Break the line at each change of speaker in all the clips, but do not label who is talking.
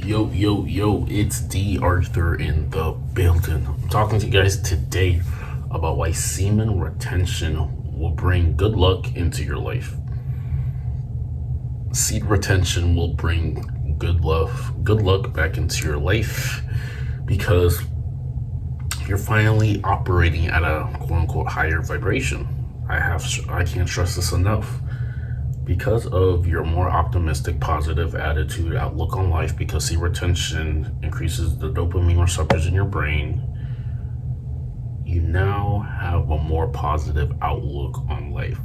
Yo, it's D.Arthur in the building. I'm talking to you guys today about why semen retention will bring good luck into your life. Seed retention will bring good luck back into your life because you're finally operating at a quote unquote higher vibration. I can't stress this enough. Because of your more optimistic, positive attitude, outlook on life, because seed retention increases the dopamine receptors in your brain, you now have a more positive outlook on life.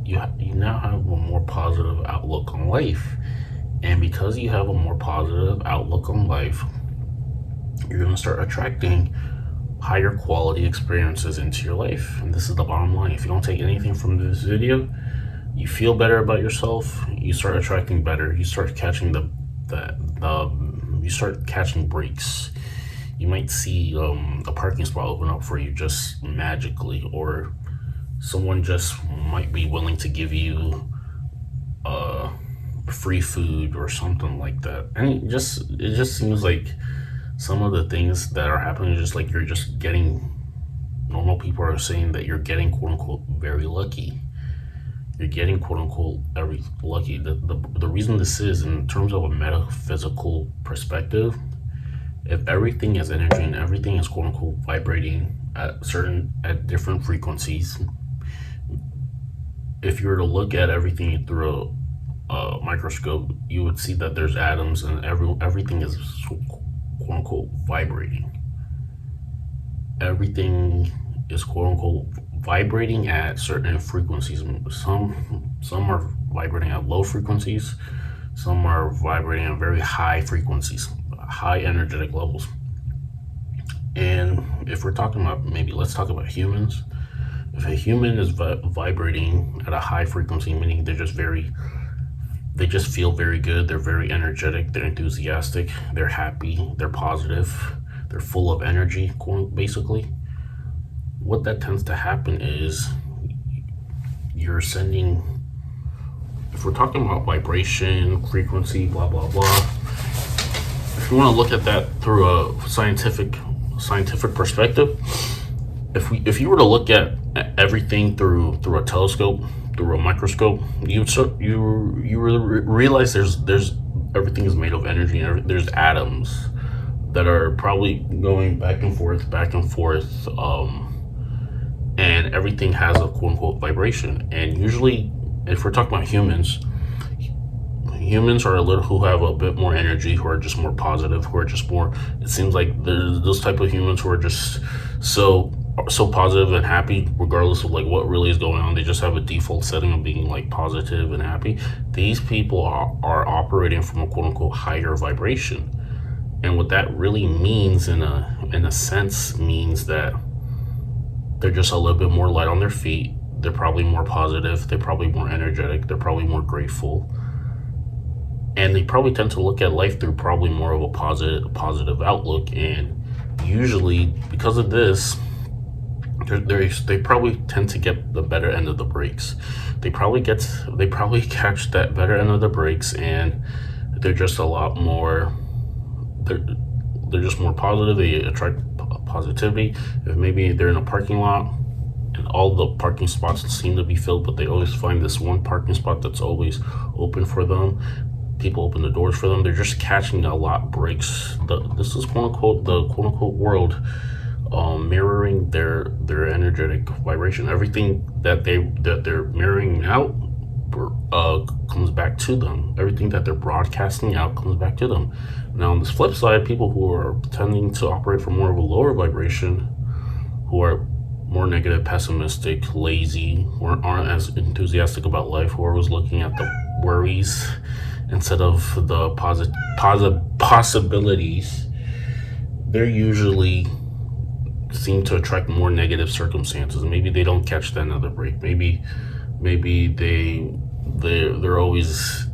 You now have a more positive outlook on life. And because you have a more positive outlook on life, you're going to start attracting higher quality experiences into your life. And this is the bottom line. If you don't take anything from this video, you feel better about yourself, you start attracting better, you start catching you start catching breaks. You might see a parking spot open up for you just magically, or someone just might be willing to give you free food or something like that. And it just seems like some of the things that are happening, just like you're just getting, normal people are saying that you're getting quote unquote very lucky. You're getting quote unquote every lucky. The reason this is, in terms of a metaphysical perspective, if everything is energy and everything is quote unquote vibrating at different frequencies, if you were to look at everything through a microscope, you would see that there's atoms and everything is quote unquote vibrating. Everything is quote unquote vibrating at certain frequencies. Some are vibrating at low frequencies, some are vibrating at very high frequencies, high energetic levels. And if we're talking about, maybe let's talk about humans. If a human is vibrating at a high frequency, meaning they just feel very good, they're very energetic, they're enthusiastic, they're happy, they're positive, they're full of energy, basically. What that tends to happen is you're sending, if we're talking about vibration, frequency, blah, blah, blah, if you want to look at that through a scientific perspective, if you were to look at everything through a telescope, through a microscope, you realize there's everything is made of energy, and there's atoms that are probably going back and forth, and everything has a quote unquote vibration. And usually, if we're talking about humans are who have a bit more energy, who are just more positive, who are just more, it seems like there's those type of humans who are just so positive and happy regardless of like what really is going on. They just have a default setting of being like positive and happy. These people are operating from a quote unquote higher vibration. And what that really means in a sense means that they're just a little bit more light on their feet. They're probably more positive. They're probably more energetic. They're probably more grateful. And they probably tend to look at life through probably more of a positive outlook. And usually, because of this, they probably tend to get the better end of the breaks. They probably catch that better end of the breaks, and they're just a lot more. They're just more positive. They attract positivity. If maybe they're in a parking lot and all the parking spots seem to be filled, but they always find this one parking spot that's always open for them. People open the doors for them. They're just catching a lot breaks. This is quote unquote the quote unquote world mirroring their energetic vibration. Everything that they're mirroring out comes back to them. Everything that they're broadcasting out comes back to them. Now on this flip side, people who are tending to operate from more of a lower vibration, who are more negative, pessimistic, lazy, who aren't as enthusiastic about life, who are always looking at the worries instead of the possibilities, they're usually seem to attract more negative circumstances. Maybe they don't catch that another break. Maybe they're always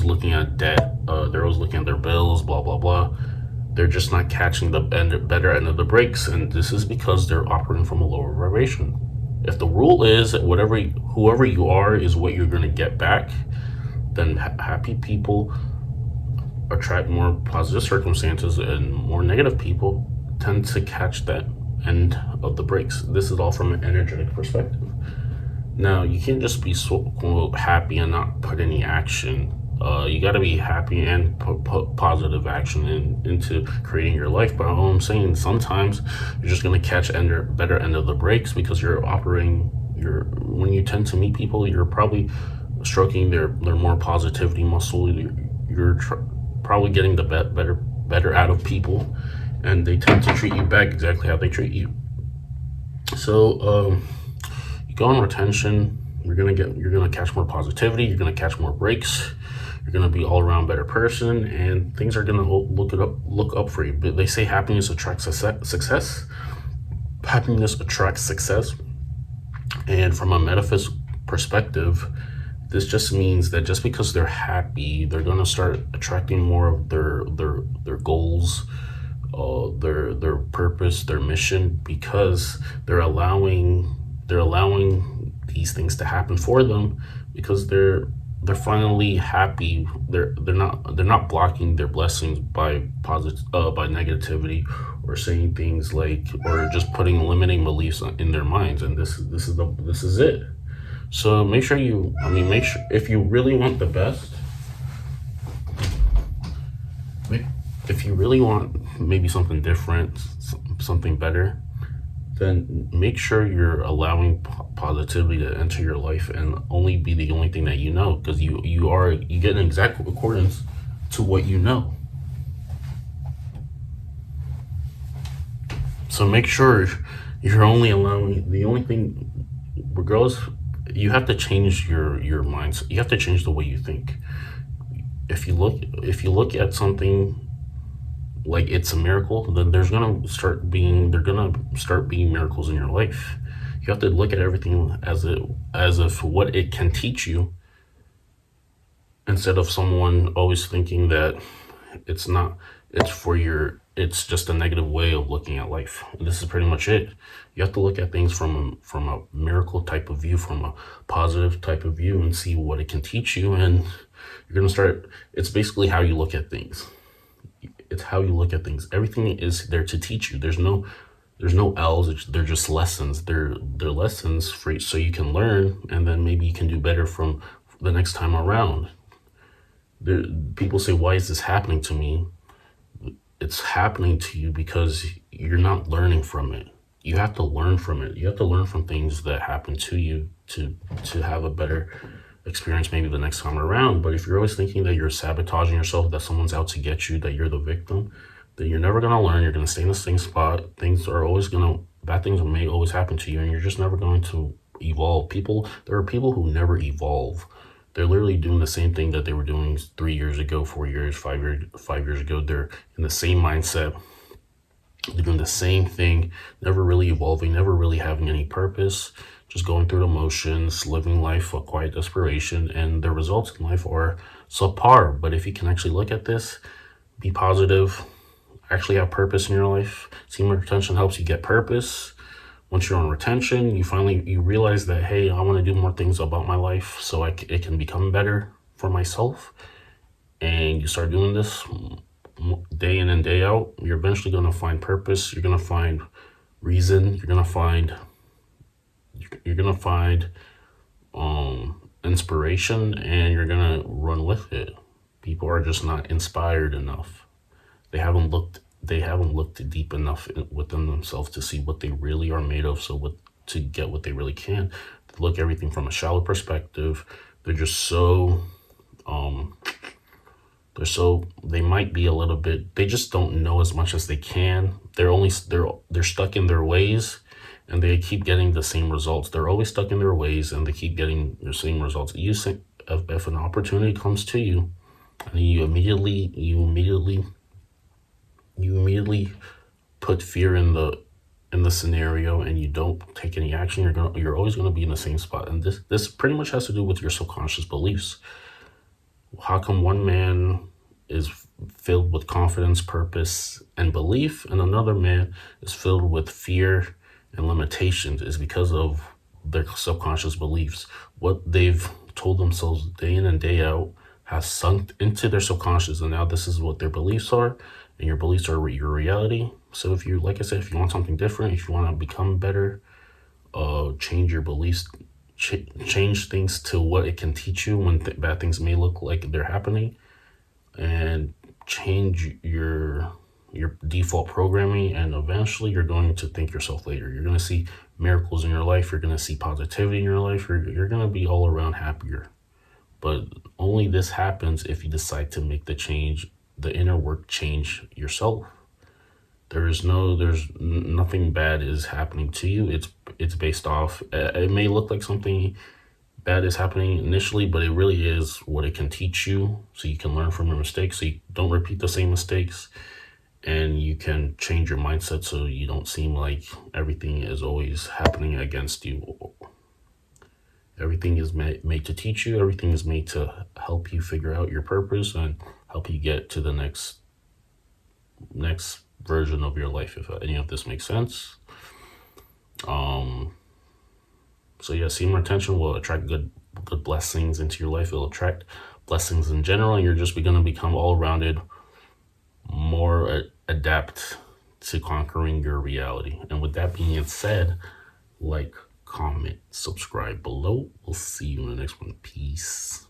looking at debt. They're always looking at their bills, blah blah blah. They're just not catching the better end of the breaks, and this is because they're operating from a lower vibration. If the rule is that whoever you are is what you're going to get back, then happy people attract more positive circumstances, and more negative people tend to catch that end of the breaks. This is all from an energetic perspective. Now, you can't just be so quote happy and not put any action. You got to be happy and put positive action into creating your life. But all I'm saying, sometimes you're just gonna catch better end of the breaks because you're operating. When you tend to meet people, you're probably stroking their more positivity muscle. You're probably getting the better out of people, and they tend to treat you back exactly how they treat you. So you go on retention. You're gonna catch more positivity. You're gonna catch more breaks. You're gonna be all around better person, and things are gonna look up for you. But they say happiness attracts success. Happiness attracts success, and from a metaphysical perspective, this just means that just because they're happy, they're gonna start attracting more of their goals, their purpose, their mission, because they're allowing these things to happen for them, because they're finally happy. They're not blocking their blessings by by negativity, or saying things like, or just putting limiting beliefs in their minds. And this is it. So make sure, if you really want the best, if you really want maybe something different, something better, then make sure you're allowing positivity to enter your life and only be the only thing that you know, because you get in exact accordance to what you know. So make sure you're only allowing the only thing, regardless. You have to change your mindset. You have to change the way you think. If you look at something like it's a miracle, then they're gonna start being miracles in your life. You have to look at everything as if what it can teach you, instead of someone always thinking that it's not it's just a negative way of looking at life. And this is pretty much it. You have to look at things from a miracle type of view, from a positive type of view, and see what it can teach you. And you're gonna start. It's basically how you look at things. It's how you look at things. Everything is there to teach you. There's no L's. They're just lessons. They're lessons for you, so you can learn, and then maybe you can do better from the next time around. People say, "Why is this happening to me?" It's happening to you because you're not learning from it. You have to learn from it. You have to learn from things that happen to you to have a better experience maybe the next time around. But if you're always thinking that you're sabotaging yourself, that someone's out to get you, that you're the victim, then you're never gonna learn. You're gonna stay in the same spot. Bad things may always happen to you, and you're just never going to evolve. There are people who never evolve. They're literally doing the same thing that they were doing 3 years ago, 4 years, 5 years ago. They're in the same mindset. They're doing the same thing, never really evolving, never really having any purpose, just going through the motions, living life of quiet desperation, and their results in life are subpar. But if you can actually look at this, be positive, actually have purpose in your life. Semen retention helps you get purpose. Once you're on retention, you realize that, hey, I want to do more things about my life so it can become better for myself. And you start doing this day in and day out, you're eventually going to find purpose. You're going to find reason. You're going to find inspiration, and you're going to run with it. People are just not inspired enough. They haven't looked deep enough within themselves to see what they really are made of, to get what they really can. They look everything from a shallow perspective. They're just they might be a little bit, they just don't know as much as they can. They're stuck in their ways, and they keep getting the same results. They're always stuck in their ways, and they keep getting the same results. If an opportunity comes to you, and you immediately put fear in the scenario, and you don't take any action, you're always gonna be in the same spot. And this pretty much has to do with your subconscious beliefs. How come one man is filled with confidence, purpose, and belief, and another man is filled with fear and limitations? Is because of their subconscious beliefs, what they've told themselves day in and day out, has sunk into their subconscious, and now this is what their beliefs are, and your beliefs are your reality. So if you, like I said, if you want something different, if you want to become better, change your beliefs, change things to what it can teach you when bad things may look like they're happening, and change your default programming, and eventually you're going to thank yourself later. You're going to see miracles in your life. You're going to see positivity in your life. You're going to be all around happier. But only this happens if you decide to make the change, the inner work, change yourself. There's nothing bad is happening to you. It's based off. It may look like something bad is happening initially, but it really is what it can teach you, so you can learn from your mistakes, so you don't repeat the same mistakes, and you can change your mindset so you don't seem like everything is always happening against you. Everything is made to teach you. Everything is made to help you figure out your purpose and help you get to the next version of your life, if any of this makes sense. So yeah, semen retention will attract good blessings into your life. It'll attract blessings in general, and you're just going to become all rounded, more adapt to conquering your reality. And with that being said, like, comment, subscribe below. We'll see you in the next one. Peace.